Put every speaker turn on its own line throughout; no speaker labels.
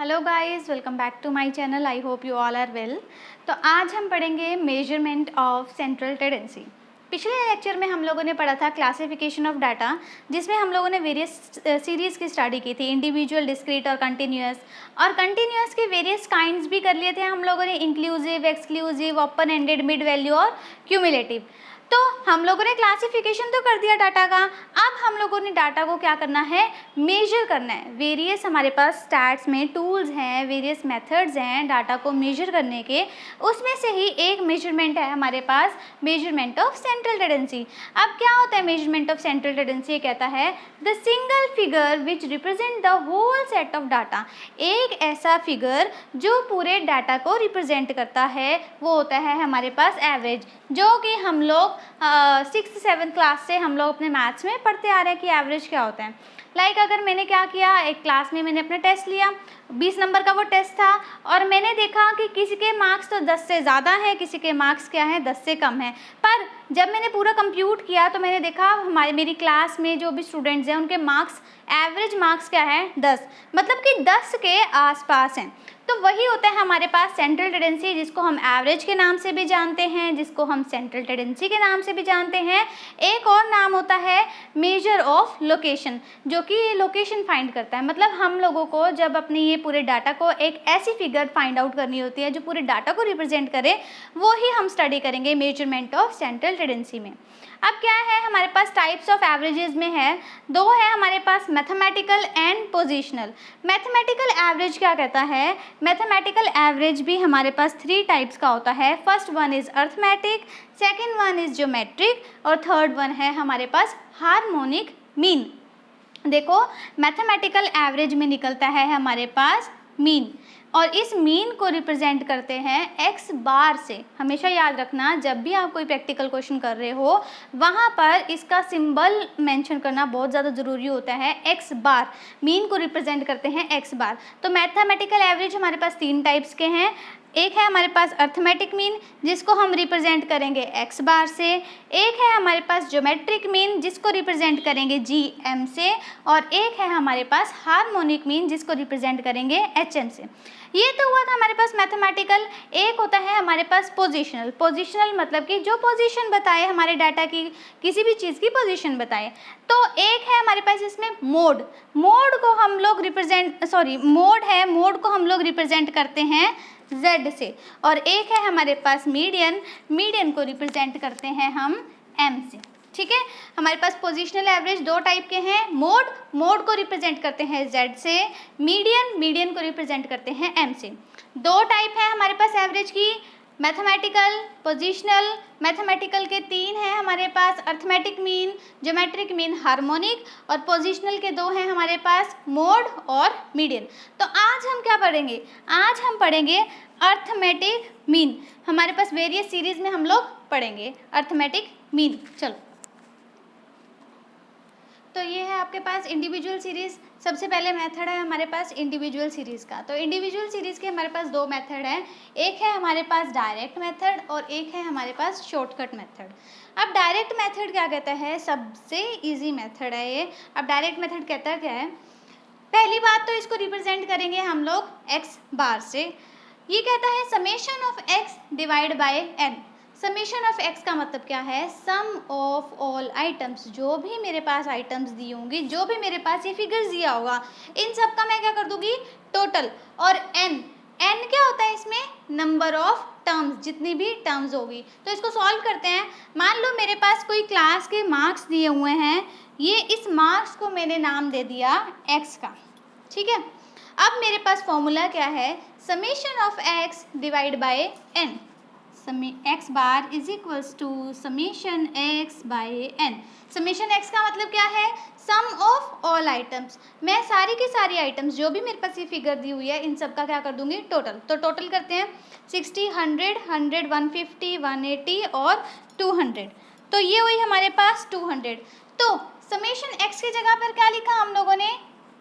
Hello guys, welcome back to my channel. I hope you all are well. तो आज हम पढ़ेंगे measurement of central tendency. पिछले lecture में हम लोगों ने पढ़ा था क्लासिफिकेशन ऑफ डाटा, जिसमें हम लोगों ने वेरियस सीरीज़ की स्टडी की थी, इंडिविजुअल, डिस्क्रीट और कंटिन्यूअस। और कंटिन्यूअस के वेरियस काइंड्स भी कर लिए थे हम लोगों ने, inclusive, exclusive, open ended, mid value और क्यूमुलेटिव। तो हम लोगों ने क्लासिफिकेशन तो कर दिया डाटा का। अब हम लोगों ने डाटा को क्या करना है, मेजर करना है। वेरियस हमारे पास स्टैट्स में टूल्स हैं, वेरियस मेथड्स हैं डाटा को मेजर करने के। उसमें से ही एक मेजरमेंट है हमारे पास, मेजरमेंट ऑफ सेंट्रल टेंडेंसी। अब क्या होता है मेजरमेंट ऑफ सेंट्रल टेंडेंसी? ये कहता है the single figure which represent the whole set of data. एक ऐसा फिगर जो पूरे डाटा को रिप्रेजेंट करता है, वो होता है हमारे पास एवरेज, जो कि हम लोग 6th 7th क्लास से हम लोग अपने मैथ्स में पढ़ते आ रहे हैं कि एवरेज क्या होता है। अगर मैंने क्या किया, एक क्लास में मैंने अपना टेस्ट लिया, 20 नंबर का वो टेस्ट था, और मैंने देखा कि किसी के मार्क्स तो 10 से ज़्यादा हैं, किसी के मार्क्स क्या हैं, 10 से कम हैं। पर जब मैंने पूरा कंप्यूट किया तो मैंने देखा मेरी क्लास में जो भी स्टूडेंट्स हैं उनके मार्क्स, एवरेज मार्क्स क्या है, 10, मतलब कि 10 के आसपास हैं। तो वही होता है हमारे पास सेंट्रल टेंडेंसी, जिसको हम एवरेज के नाम से भी जानते हैं, जिसको हम सेंट्रल टेंडेंसी के नाम से भी जानते हैं। एक और नाम होता है मेजर ऑफ लोकेशन, जो कि लोकेशन फाइंड करता है। मतलब हम लोगों को जब अपने ये पूरे डाटा को एक ऐसी फिगर फाइंड आउट करनी होती है जो पूरे डाटा को रिप्रेजेंट करे, वो ही हम स्टडी करेंगे मेजरमेंट ऑफ सेंट्रल टेंडेंसी में। अब क्या है हमारे पास, टाइप्स ऑफ एवरेजेस में है, दो है हमारे पास, mathematical and positional. Mathematical average क्या कहता है, मैथमेटिकल एवरेज भी हमारे पास 3 टाइप्स का होता है। First one is arithmetic, second one is geometric और थर्ड वन है हमारे पास हार्मोनिक मीन। देखो, मैथमेटिकल एवरेज में निकलता है हमारे पास मीन, और इस मीन को रिप्रेजेंट करते हैं एक्स बार से। हमेशा याद रखना, जब भी आप कोई प्रैक्टिकल क्वेश्चन कर रहे हो वहाँ पर इसका सिंबल मेंशन करना बहुत ज़्यादा ज़रूरी होता है। एक्स बार मीन को रिप्रेजेंट करते हैं एक्स बार। तो मैथमेटिकल एवरेज हमारे पास 3 टाइप्स के हैं। एक है हमारे पास अर्थमेटिक मीन, जिसको हम रिप्रेजेंट करेंगे एक्स बार से। एक है हमारे पास ज्योमेट्रिक मीन, जिसको रिप्रेजेंट करेंगे जी एम से। और एक है हमारे पास हार्मोनिक मीन, जिसको रिप्रेजेंट करेंगे एच एम से। ये तो हुआ था हमारे पास मैथमेटिकल। एक होता है हमारे पास पोजिशनल। पोजिशनल मतलब कि जो पोजीशन बताए हमारे डाटा की, किसी भी चीज़ की पोजीशन बताए। तो एक है हमारे पास इसमें मोड। मोड को हम लोग मोड को हम लोग रिप्रेजेंट करते हैं Z से। और एक है हमारे पास मीडियन। मीडियन को रिप्रेजेंट करते हैं हम M से। ठीक है, हमारे पास पोजिशनल एवरेज 2 टाइप के हैं। मोड को रिप्रेजेंट करते हैं Z से, मीडियन को रिप्रेजेंट करते हैं M से। 2 टाइप है हमारे पास एवरेज की, मैथमेटिकल, पोजिशनल। मैथमेटिकल के 3 हैं हमारे पास, arithmetic mean, geometric mean, harmonic. और पोजिशनल के 2 हैं हमारे पास, मोड और मीडियन। तो आज हम क्या पढ़ेंगे, आज हम पढ़ेंगे अर्थमेटिक मीन। हमारे पास वेरियस सीरीज में हम लोग पढ़ेंगे अर्थमेटिक मीन। चलो, तो ये है आपके पास इंडिविजुअल सीरीज़। सबसे पहले मेथड है हमारे पास इंडिविजुअल सीरीज़ का। तो इंडिविजुअल सीरीज़ के हमारे पास 2 मेथड हैं। एक है हमारे पास डायरेक्ट मेथड और एक है हमारे पास शॉर्टकट मेथड। अब डायरेक्ट मेथड क्या कहता है, सबसे इजी मेथड है ये। अब डायरेक्ट मेथड कहता है क्या है, पहली बात तो इसको रिप्रेजेंट करेंगे हम लोग एक्स बार से। ये कहता है summation of X divide by N. Summation of X का मतलब क्या है, सम ऑफ ऑल आइटम्स। जो भी मेरे पास आइटम्स दी होंगी, जो भी मेरे पास ये फिगर्स दिया होगा, इन सब का मैं क्या कर दूंगी, टोटल। और एन क्या होता है इसमें, नंबर ऑफ टर्म्स, जितनी भी टर्म्स होगी। तो इसको सॉल्व करते हैं। मान लो मेरे पास कोई क्लास के मार्क्स दिए हुए हैं, ये इस मार्क्स को मैंने नाम दे दिया एक्स का। ठीक है, अब मेरे पास फॉर्मूला क्या है, summation of X divide by N. X bar is equals to summation X by N. Summation X का मतलब क्या है, सम ऑफ ऑल आइटम्स। मैं सारी की सारी आइटम्स जो भी मेरे पास ये फिगर दी हुई है, इन सब का क्या कर दूंगी, टोटल। तो टोटल करते हैं 60, 100, 100, 150, 180 और 200। तो ये हुई हमारे पास 200। तो समेशन एक्स की जगह पर क्या लिखा हम लोगों ने,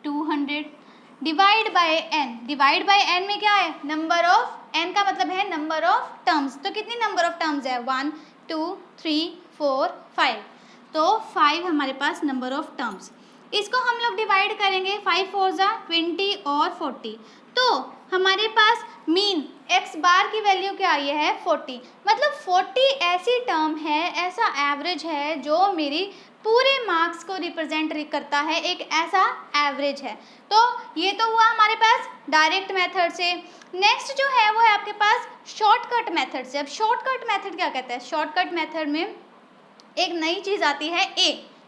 200 divide by N. Divide by N में क्या है, नंबर ऑफ, एन का मतलब है नंबर ऑफ टर्म्स। तो कितनी नंबर ऑफ टर्म्स है, 1 2 3 4 5। तो 5 हमारे पास नंबर ऑफ टर्म्स। इसको हम लोग डिवाइड करेंगे, 5 4 जा 20 और 40। तो हमारे पास मीन एक्स बार की वैल्यू क्या आई है 40, मतलब 40 ऐसी टर्म है, ऐसा एवरेज है जो मेरी पूरे मार्क्स को रिप्रेजेंट करता है, एक ऐसा एवरेज है। तो ये तो हुआ हमारे पास डायरेक्ट मेथड से। नेक्स्ट जो है वो है आपके पास शॉर्टकट मेथड से। अब शॉर्टकट मेथड क्या कहता है? शॉर्टकट मेथड में एक नई चीज़ आती है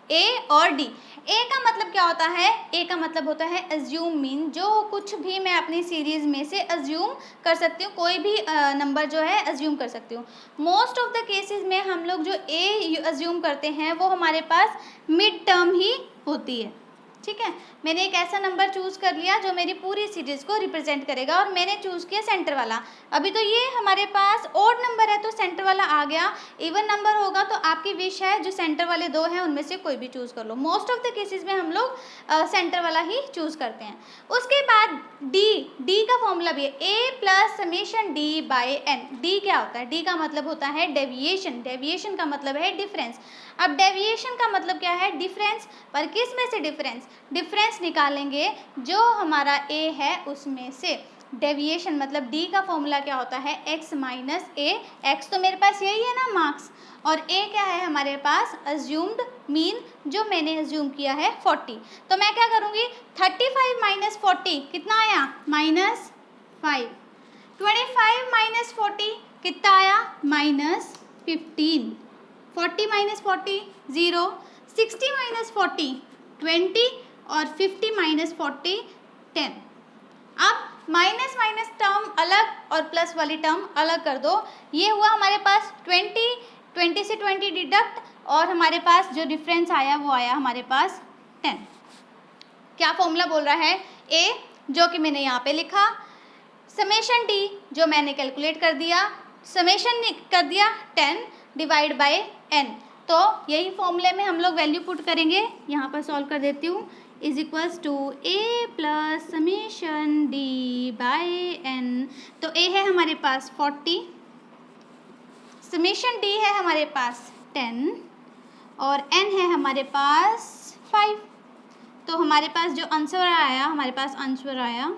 ए और डी। ए का मतलब क्या होता है? ए का मतलब होता है अज्यूम मीन, जो कुछ भी मैं अपनी सीरीज़ में से अज्यूम कर सकती हूँ, कोई भी नंबर जो है अज्यूम कर सकती हूँ। मोस्ट ऑफ द केसेस में हम लोग जो ए अज्यूम करते हैं वो हमारे पास मिड टर्म ही होती है। ठीक है, मैंने एक ऐसा नंबर चूज़ कर लिया जो मेरी पूरी सीरीज़ को रिप्रेजेंट करेगा और मैंने चूज़ किया सेंटर वाला। अभी तो ये हमारे पास ऑड नंबर है तो सेंटर वाला आ गया। इवन नंबर होगा तो आपकी विश है जो सेंटर वाले दो हैं उनमें से कोई भी चूज़ कर लो। मोस्ट ऑफ द केसेस में हम लोग सेंटर वाला ही चूज़ करते हैं। उसके बाद डी का फॉर्मूला भी है A plus summation D by N. D क्या होता है? डी का मतलब होता है डेविएशन। डेविएशन का मतलब है डिफरेंस। अब डेविएशन का मतलब क्या है? डिफरेंस। पर किस में से डिफरेंस? डिफरेंस निकालेंगे जो हमारा ए है उसमें से। डेविएशन मतलब डी का फॉर्मूला क्या होता है? एक्स माइनस ए। एक्स तो मेरे पास यही है ना मार्क्स, और ए क्या है हमारे पास? अज्यूम्ड मीन, जो मैंने अज्यूम किया है 40। तो मैं क्या करूँगी? 35 माइनस 40 कितना आया? -5। 25 माइनस 40 कितना आया? -15। 40 माइनस 40 0, 60 माइनस 40 20 और 50 माइनस 40 10। अब माइनस माइनस टर्म अलग और प्लस वाली टर्म अलग कर दो। ये हुआ हमारे पास 20 से 20 डिडक्ट, और हमारे पास जो डिफरेंस आया वो आया हमारे पास 10। क्या फॉर्मूला बोल रहा है? ए जो कि मैंने यहाँ पे लिखा, समेशन डी जो मैंने कैलकुलेट कर दिया, समेशन कर दिया 10 डिवाइड बाय एन। तो यही फॉर्मूले में हम लोग वैल्यू पुट करेंगे। यहाँ पर सॉल्व कर देती हूँ। Is equals to A plus summation D by N. तो ए है हमारे पास 40, समेशन डी है हमारे पास 10 और एन है हमारे पास 5। तो हमारे पास जो आंसर आया, हमारे पास आंसर आया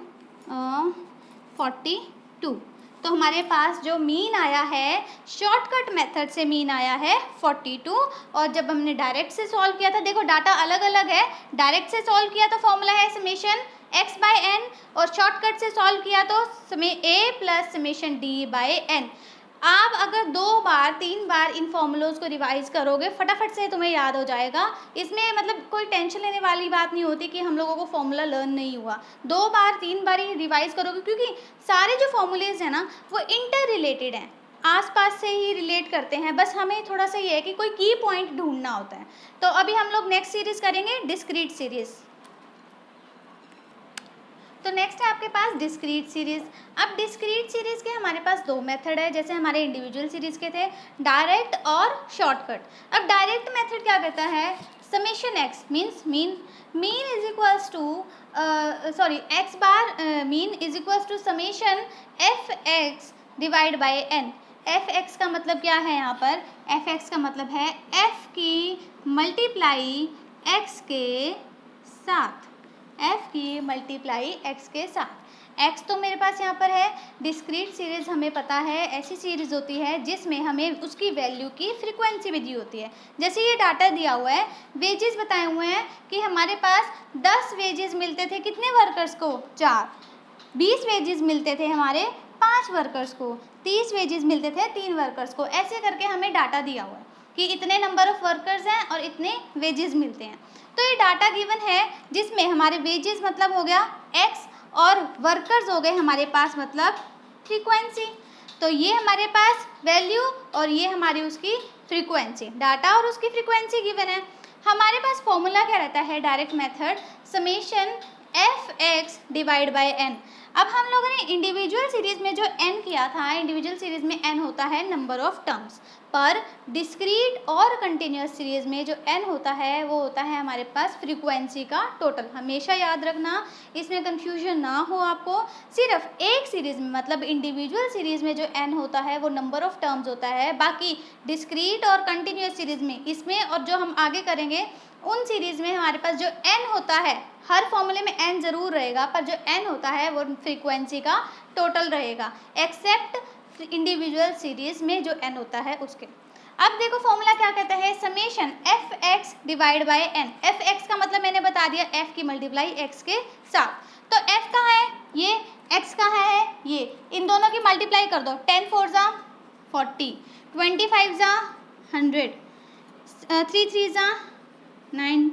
42। तो हमारे पास जो मीन आया है शॉर्टकट मेथड से मीन आया है 42। और जब हमने डायरेक्ट से सॉल्व किया था, देखो डाटा अलग अलग है, डायरेक्ट से सॉल्व किया तो फॉर्मूला है समेशन एक्स बाय एन, और शॉर्टकट से सॉल्व किया तो A plus summation D by N. आप अगर 2 बार 3 बार इन फॉर्मूलोज़ को रिवाइज करोगे फटाफट से तुम्हें याद हो जाएगा। इसमें मतलब कोई टेंशन लेने वाली बात नहीं होती कि हम लोगों को फॉर्मूला लर्न नहीं हुआ। 2 बार 3 बार ही रिवाइज करोगे, क्योंकि सारे जो फॉर्मूलेज हैं ना वो इंटर रिलेटेड हैं, आसपास से ही रिलेट करते हैं। बस हमें थोड़ा सा ये है कि कोई की पॉइंट ढूंढना होता है। तो अभी हम लोग नेक्स्ट सीरीज़ करेंगे डिस्क्रीट सीरीज़। तो नेक्स्ट है आपके पास डिस्क्रीट सीरीज़। अब डिस्क्रीट सीरीज़ के हमारे पास 2 मेथड है, जैसे हमारे इंडिविजुअल सीरीज़ के थे डायरेक्ट और शॉर्टकट। अब डायरेक्ट मेथड क्या करता है? Summation X means mean is equals to X bar mean is equals to summation F X divide by N. F X का मतलब क्या है यहाँ पर? एफ एक्स का मतलब है एफ की मल्टीप्लाई एक्स के साथ, एफ की मल्टीप्लाई एक्स के साथ। एक्स तो मेरे पास यहाँ पर है। डिस्क्रीट सीरीज़ हमें पता है ऐसी सीरीज़ होती है जिसमें हमें उसकी वैल्यू की फ्रीक्वेंसी भी दी होती है। जैसे ये डाटा दिया हुआ है, वेजेस बताए हुए हैं कि हमारे पास 10 वेजेस मिलते थे कितने वर्कर्स को? 4। 20 वेजेस मिलते थे हमारे 5 वर्कर्स को, 30 वेजेस मिलते थे 3 वर्कर्स को। ऐसे करके हमें डाटा दिया हुआ है कि इतने नंबर ऑफ़ वर्कर्स हैं और इतने वेजेस मिलते हैं। तो ये डाटा गिवन है जिसमें हमारे वेजेस मतलब हो गया एक्स और वर्कर्स हो गए हमारे पास मतलब फ्रीक्वेंसी। तो ये हमारे पास वैल्यू और ये हमारी उसकी फ्रीक्वेंसी, डाटा और उसकी फ्रीक्वेंसी गिवन है। हमारे पास फॉर्मूला क्या रहता है direct method? Summation F X divide by N. अब हम लोगों ने इंडिविजुअल सीरीज़ में जो एन किया था, इंडिविजुअल सीरीज़ में एन होता है नंबर ऑफ टर्म्स, पर डिस्क्रीट और कंटिन्यूस सीरीज़ में जो एन होता है वो होता है हमारे पास फ्रीक्वेंसी का टोटल। हमेशा याद रखना, इसमें कंफ्यूजन ना हो आपको। सिर्फ एक सीरीज़ में मतलब इंडिविजुअल सीरीज़ में जो एन होता है वो नंबर ऑफ टर्म्स होता है, बाकी डिस्क्रीट और कंटिन्यूस सीरीज़ में इसमें और जो हम आगे करेंगे उन सीरीज़ में हमारे पास जो n होता है, हर फॉर्मूले में n ज़रूर रहेगा, पर जो n होता है वो फ्रीक्वेंसी का टोटल रहेगा, एक्सेप्ट इंडिविजुअल सीरीज़ में जो n होता है उसके। अब देखो फॉर्मूला क्या कहता है, summation F X divide by N. F X का मतलब मैंने बता दिया, एफ की मल्टीप्लाई एक्स के साथ। तो एफ कहाँ है, ये, एक्स कहाँ है, ये, इन दोनों की मल्टीप्लाई कर दो, 10 4 ज़ा 40, 25 ज़ा 100, 3 3 ज़ा 9,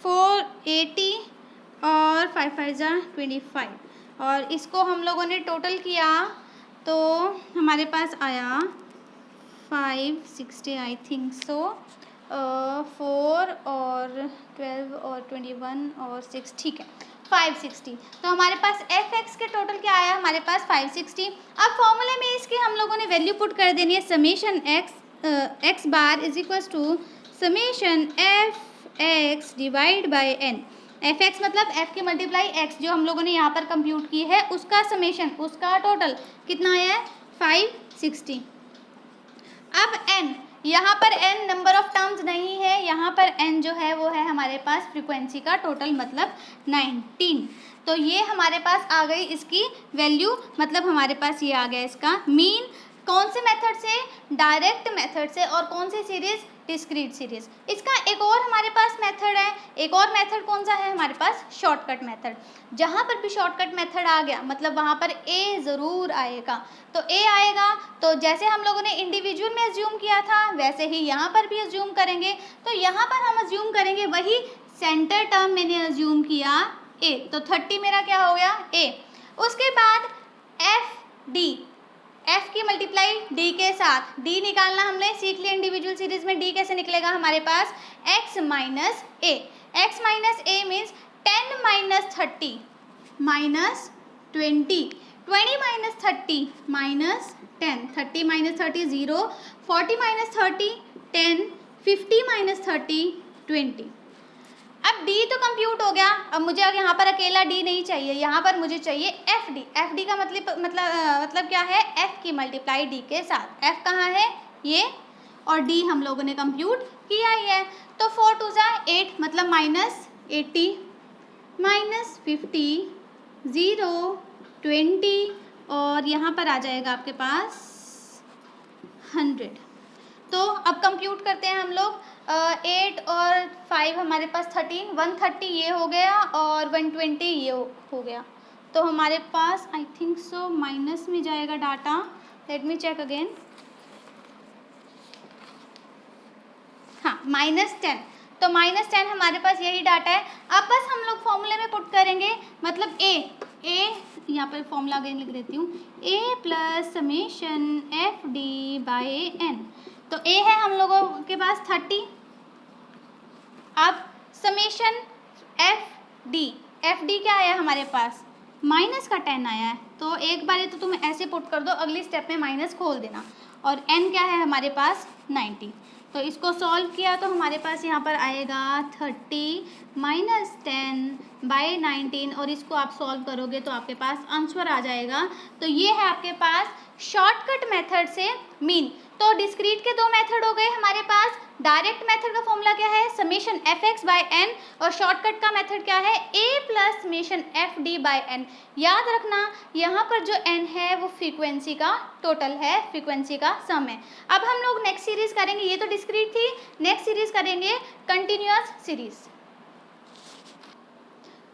4 80 और 5 5 ज़ा 25। और इसको हम लोगों ने टोटल किया तो हमारे पास आया 560 आई थिंक सो, 4 और 12 और 21 और 6, ठीक है 560। तो हमारे पास एफ एक्स के टोटल क्या आया, हमारे पास 560। अब फॉर्मूले में इसकी हम लोगों ने वैल्यू पुट कर देनी है, summation X bar is equals to summation F X divide by N. F X मतलब एफ की मल्टीप्लाई एक्स जो हम लोगों ने यहाँ पर कंप्यूट की है उसका समेशन, उसका टोटल कितना आया है 560। अब n, यहाँ पर n नंबर ऑफ टर्म्स नहीं है, यहाँ पर n जो है वो है हमारे पास फ्रीक्वेंसी का टोटल मतलब 19। तो ये हमारे पास आ गई इसकी वैल्यू, मतलब हमारे पास ये आ गया इसका मीन। कौन से मेथड से, डायरेक्ट मेथड से, और कौन सी सीरीज़, डिस्क्रीट सीरीज़। इसका एक और हमारे पास मेथड है, एक और मेथड कौन सा है हमारे पास, शॉर्टकट मेथड। जहाँ पर भी शॉर्टकट मेथड आ गया मतलब वहाँ पर a ज़रूर आएगा। तो a आएगा तो जैसे हम लोगों ने इंडिविजुअल में अज्यूम किया था वैसे ही यहाँ पर भी अज्यूम करेंगे। तो यहाँ पर हम अज्यूम करेंगे वही सेंटर टर्म मैंने अज्यूम किया a, तो 30 मेरा क्या हो गया a। उसके बाद एफ डी, f की मल्टीप्लाई d के साथ, d निकालना हमने सीख लिया इंडिविजुअल सीरीज में। d कैसे निकलेगा हमारे पास, x minus A. x minus A means 10 minus 30 minus 20, 20 minus 30 minus 10, 30 minus 30 0, 40 minus 30 10, 50 minus 30 20। अब d तो कंप्यूट हो गया, अब मुझे यहाँ पर अकेला d नहीं चाहिए, यहाँ पर मुझे चाहिए एफ डी। एफ डी का मतलब क्या है, f की मल्टीप्लाई d के साथ। f कहाँ है, ये, और d हम लोगों ने कंप्यूट किया ही है। तो 4 2 ज़ा 8 मतलब माइनस 80 माइनस 50 0 20 और यहाँ पर आ जाएगा आपके पास 100। तो अब कंप्यूट करते हैं हम लोग, 8 और 5 हमारे पास 13, 130 ये हो गया और 120 ये हो गया। तो हमारे पास आई थिंक सो माइनस में जाएगा data, let me check again, हाँ -10। तो -10 हमारे पास यही डाटा है। अब बस हम लोग फॉर्मूले में पुट करेंगे, मतलब a यहाँ पर फॉर्मूला अगेन लिख देती हूँ, a plus summation F D by N. तो a है हम लोगों के पास 30। अब समेशन एफ डी क्या आया हमारे पास, माइनस का 10 आया है। तो एक बार तो तुम ऐसे पुट कर दो, अगली स्टेप में माइनस खोल देना। और n क्या है हमारे पास 90। तो इसको सॉल्व किया तो हमारे पास यहाँ पर आएगा 30 माइनस 10 बाई 19 और इसको आप सॉल्व करोगे तो आपके पास आंसर आ जाएगा। तो ये है आपके पास शॉर्टकट मेथड से मीन। तो डिस्क्रीट के दो मेथड हो गए हमारे पास। डायरेक्ट मेथड का फॉर्मूला क्या है, summation F X by N, और शॉर्टकट का मेथड क्या है, A plus summation F D by N. याद रखना यहाँ पर जो एन है वो फ्रीक्वेंसी का टोटल है, फ्रीक्वेंसी का सम है। अब हम लोग नेक्स्ट सीरीज करेंगे, ये तो डिस्क्रीट थी, नेक्स्ट सीरीज करेंगे कंटिन्यूअस सीरीज।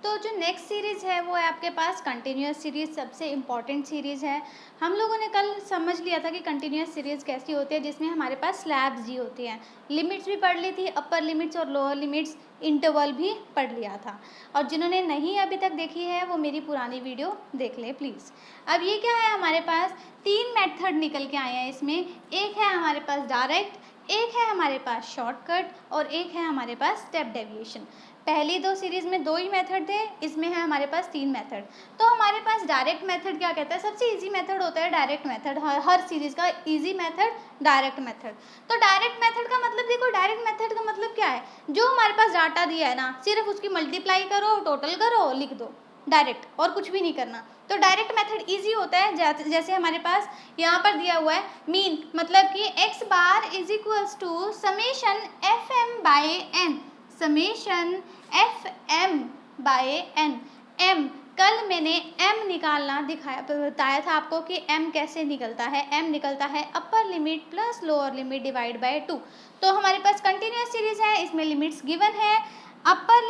तो जो नेक्स्ट सीरीज़ है वो है आपके पास कंटिन्यूअस सीरीज़, सबसे इम्पॉर्टेंट सीरीज़ है। हम लोगों ने कल समझ लिया था कि कंटिन्यूअस सीरीज़ कैसी होती है, जिसमें हमारे पास स्लैब्स दी होती हैं। लिमिट्स भी पढ़ ली थी, अपर लिमिट्स और लोअर लिमिट्स, इंटरवल भी पढ़ लिया था। और जिन्होंने नहीं अभी तक देखी है वो मेरी पुरानी वीडियो देख ले प्लीज़। अब ये क्या है, हमारे पास 3 मेथड निकल के आए हैं इसमें। एक है हमारे पास डायरेक्ट, एक है हमारे पास शॉर्टकट और एक है हमारे पास स्टेप डेविएशन। पहली 2 सीरीज़ में 2 ही मेथड थे, इसमें है हमारे पास 3 मेथड। तो हमारे पास डायरेक्ट मेथड क्या कहता है, सबसे इजी मेथड होता है डायरेक्ट मेथड, हर सीरीज़ का इजी मेथड डायरेक्ट मेथड। तो डायरेक्ट मेथड का मतलब देखो, डायरेक्ट मेथड का मतलब क्या है, जो हमारे पास डाटा दिया है ना, सिर्फ उसकी मल्टीप्लाई करो, टोटल करो, लिख दो, डायरेक्ट, और कुछ भी नहीं करना। तो डायरेक्ट मेथड इजी होता है। जैसे हमारे पास यहाँ पर दिया हुआ है मीन, मतलब कि x bar is equals to summation F M by N. Summation F M by N. एम, कल मैंने m निकालना बताया था आपको कि m कैसे निकलता है। m निकलता है upper limit plus lower limit divide by 2। तो हमारे पास कंटिन्यूस सीरीज है, इसमें लिमिट्स गिवन है। Upper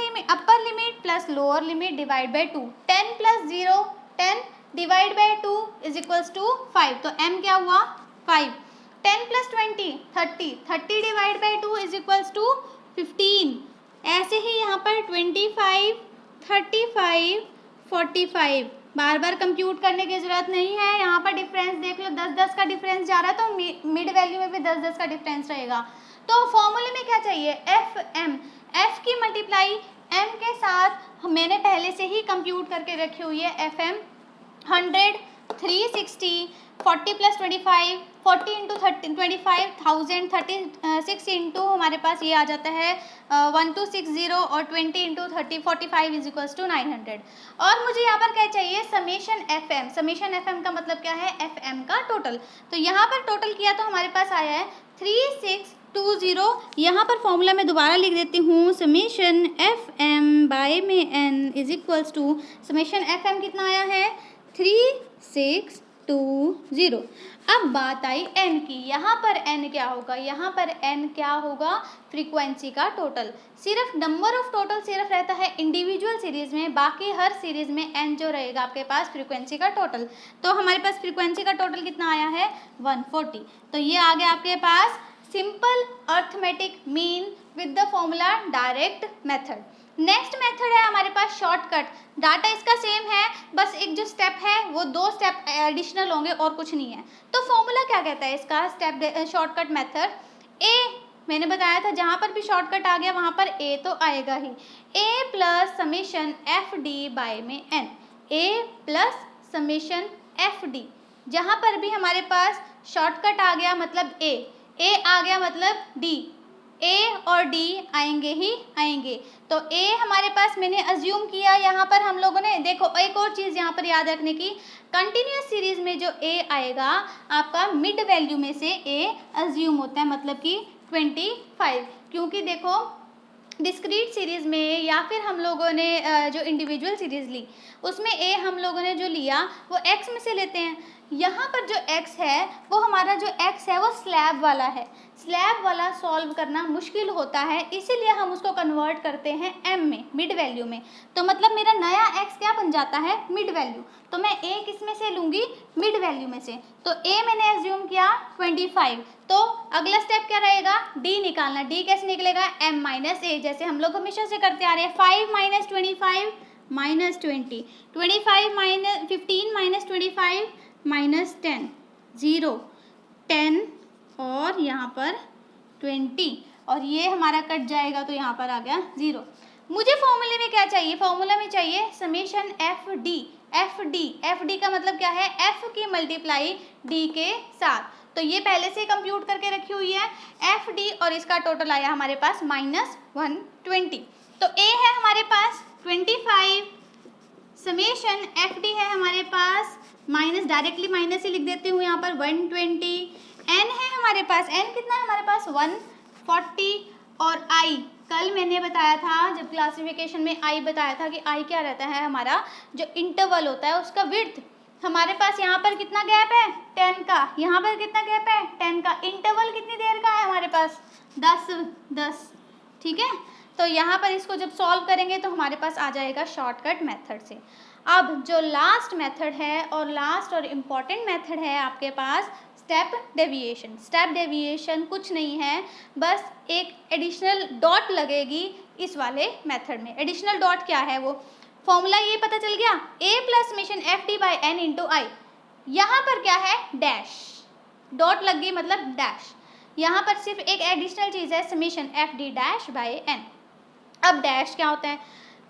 limit plus lower limit divide by 2। 10 plus 0 10 divide by 2 is equals to 5। तो m क्या हुआ 5। 10 plus 20 30 30 divide by 2 is equals to 15। ऐसे ही यहाँ पर 25 35 45 बार बार कंप्यूट करने की ज़रूरत नहीं है। यहाँ पर डिफरेंस देख लो, 10-10 का डिफरेंस जा रहा है तो मिड वैल्यू में भी 10-10 का डिफरेंस रहेगा। तो फॉर्मूले में क्या चाहिए, एफ एम। एफ की मल्टीप्लाई एम के साथ मैंने पहले से ही कंप्यूट करके रखी हुई है। F M 100 360 40 plus 25 40 into 25,000 36 into हमारे पास ये आ जाता है 1260 और 20 इंटू 30 45 इज इक्वल्स टू 900। और मुझे यहाँ पर क्या चाहिए, summation F M. Summation F M का मतलब क्या है, एफ एम का टोटल। तो यहाँ पर टोटल किया तो हमारे पास आया है 3620। यहाँ पर फॉर्मूला में दोबारा लिख देती हूँ, समेशन एफ एम बाय में N is equals to summation F M कितना आया है 3620। अब बात आई n की। यहाँ पर n क्या होगा, यहाँ पर n क्या होगा, फ्रीक्वेंसी का टोटल। सिर्फ नंबर ऑफ टोटल सिर्फ रहता है इंडिविजुअल सीरीज में, बाकी हर सीरीज में n जो रहेगा आपके पास फ्रीक्वेंसी का टोटल। तो हमारे पास फ्रीक्वेंसी का टोटल कितना आया है 140। तो ये आ गया आपके पास simple arithmetic mean with the formula direct method. Next method है हमारे पास शॉर्टकट। डाटा इसका सेम है, बस एक जो स्टेप है वो 2 स्टेप एडिशनल होंगे और कुछ नहीं है। तो फॉर्मूला क्या कहता है इसका, स्टेप शॉर्टकट मेथड। ए मैंने बताया था जहाँ पर भी शॉर्टकट आ गया वहाँ पर ए तो आएगा ही। A plus summation F D by में N. A plus summation F D, जहाँ पर भी हमारे पास शॉर्टकट आ गया मतलब ए आ गया मतलब डी, ए और डी आएंगे ही आएंगे। तो ए हमारे पास मैंने अज्यूम किया, यहाँ पर हम लोगों ने देखो एक और चीज़ यहाँ पर याद रखने की, कंटिन्यूस सीरीज में जो ए आएगा आपका मिड वैल्यू में से ए अज्यूम होता है, मतलब कि 25। क्योंकि देखो डिस्क्रीट सीरीज़ में या फिर हम लोगों ने जो इंडिविजुअल सीरीज़ ली उसमें ए हम लोगों ने जो लिया वो एक्स में से लेते हैं। यहाँ पर जो x है वो हमारा जो x है वो स्लैब वाला है। स्लैब वाला सॉल्व करना मुश्किल होता है, इसीलिए हम उसको कन्वर्ट करते हैं m में, मिड वैल्यू में। तो मतलब मेरा नया x क्या बन जाता है, मिड वैल्यू। तो मैं a किस में से लूँगी, मिड वैल्यू में से। तो a मैंने एज्यूम किया 25। तो अगला स्टेप क्या रहेगा, d निकालना। d कैसे निकलेगा, m माइनस a, जैसे हम लोग हमेशा से करते आ रहे हैं। 5 minus 25 minus 20, 25 minus 15 minus 25 minus 10, 0 10 और यहाँ पर 20, और ये हमारा कट जाएगा तो यहाँ पर आ गया 0। मुझे फॉर्मूले में क्या चाहिए, फॉर्मूला में चाहिए summation F D. F D का मतलब क्या है, एफ की मल्टीप्लाई डी के साथ। तो ये पहले से कंप्यूट करके रखी हुई है एफ डी, और इसका टोटल आया हमारे पास -120। तो ए है हमारे पास 25, समेशन एफ डी है हमारे पास माइनस, डायरेक्टली माइनस ही लिख देती हूँ यहाँ पर 120। एन है हमारे पास, एन कितना है हमारे पास 140। और आई कल मैंने बताया था जब क्लासिफिकेशन में आई बताया था कि आई क्या रहता है, हमारा जो इंटरवल होता है उसका विड्थ। हमारे पास यहाँ पर कितना गैप है 10 का, यहाँ पर कितना गैप है 10 का। इंटरवल कितनी देर का है हमारे पास 10। ठीक है, तो यहाँ पर इसको जब सॉल्व करेंगे तो हमारे पास आ जाएगा शॉर्टकट मेथड से। अब जो लास्ट मेथड है और लास्ट और इम्पॉर्टेंट मेथड है आपके पास स्टेप डेविएशन। स्टेप डेविएशन कुछ नहीं है, बस एक एडिशनल डॉट लगेगी इस वाले मेथड में। एडिशनल डॉट क्या है, वो फॉर्मूला ये पता चल गया, a plus summation F D by N into I. यहाँ पर क्या है, डैश, डॉट लग गई मतलब डैश। यहाँ पर सिर्फ एक एडिशनल चीज़ है summation F D dash by N. अब डैश क्या होता है,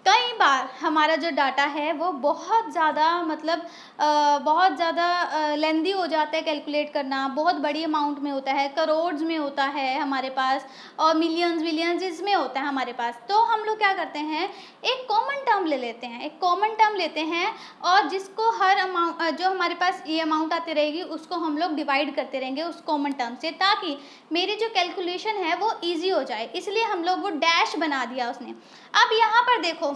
कई बार हमारा जो डाटा है वो बहुत ज़्यादा मतलब बहुत ज़्यादा लेंदी हो जाता है कैलकुलेट करना, बहुत बड़ी अमाउंट में होता है, करोड्स में होता है हमारे पास और मिलियंस बिलियंस इसमें होता है हमारे पास। तो हम लोग क्या करते हैं, एक कॉमन टर्म ले लेते हैं, एक कॉमन टर्म लेते हैं और जिसको हर अमाउंट जो हमारे पास ये अमाउंट आती रहेगी उसको हम लोग डिवाइड करते रहेंगे उस कॉमन टर्म से, ताकि मेरी जो कैलकुलेशन है वो ईजी हो जाए। इसलिए हम लोग वो डैश बना दिया उसने। अब यहाँ पर देखो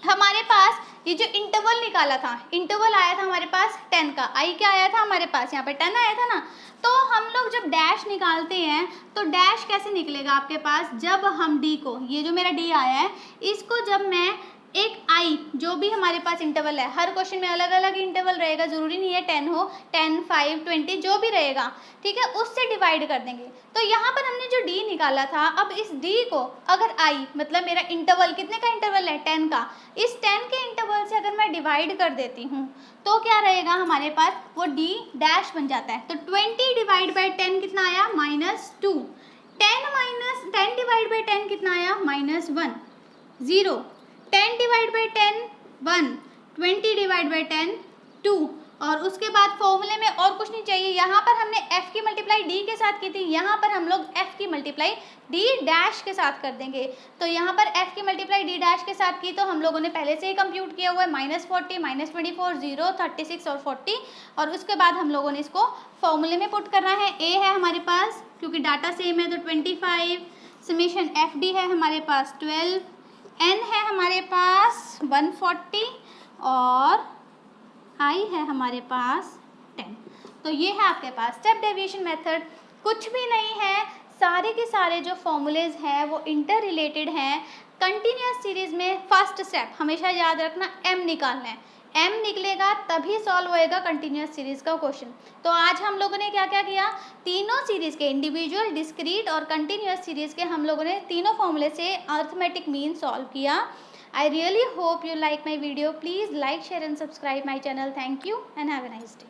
हमारे पास ये जो इंटरवल निकाला था, इंटरवल आया था हमारे पास 10 का, आई क्या आया था हमारे पास, यहाँ पे 10 आया था ना। तो हम लोग जब डैश निकालते हैं तो डैश कैसे निकलेगा आपके पास, जब हम डी को, ये जो मेरा डी आया है इसको जब मैं एक आई जो भी हमारे पास इंटरवल है, हर क्वेश्चन में अलग अलग इंटरवल रहेगा, ज़रूरी नहीं है 10 हो, 10, 5, 20 जो भी रहेगा, ठीक है, उससे डिवाइड कर देंगे। तो यहाँ पर हमने जो डी निकाला था, अब इस डी को अगर आई मतलब मेरा इंटरवल कितने का इंटरवल है 10 का, इस 10 के इंटरवल से अगर मैं डिवाइड कर देती हूँ तो क्या रहेगा हमारे पास, वो डी डैश बन जाता है। तो 20 डिवाइड बाई 10 कितना आया, -2, 10 डिवाइड बाई 10 कितना आया, -1, 0, 10 डिवाइड बाई 10 1, 20 डिवाइड बाई 10 2, और उसके बाद फॉर्मूले में और कुछ नहीं चाहिए। यहाँ पर हमने f की मल्टीप्लाई d के साथ की थी, यहाँ पर हम लोग f की मल्टीप्लाई d डैश के साथ कर देंगे। तो यहाँ पर f की मल्टीप्लाई d डैश के साथ की तो हम लोगों ने पहले से ही कंप्यूट किया हुआ है, -40, -24, 0, 36 और 40, और उसके बाद हम लोगों ने इसको फॉर्मूले में पुट करना है। a है हमारे पास, क्योंकि डाटा सेम है तो 25, समेशन fd है हमारे पास 12, n है हमारे पास 140 और i है हमारे पास 10। तो ये है आपके पास स्टेप डेविएशन मेथड, कुछ भी नहीं है, सारे के सारे जो फॉर्मूलेज हैं वो इंटर रिलेटेड हैं। कंटिन्यूस सीरीज में फर्स्ट स्टेप हमेशा याद रखना m निकालना है, m निकलेगा तभी सॉल्व होएगा कंटिन्यूस सीरीज का क्वेश्चन। तो आज हम लोगों ने क्या क्या किया, तीनों सीरीज के इंडिविजुअल, डिस्क्रीट और कंटिन्यूस सीरीज के हम लोगों ने तीनों फॉर्मूले से अर्थमेटिक मीन सॉल्व किया। I really hope you like my video. Please like, share and subscribe my channel. Thank you and have a nice day.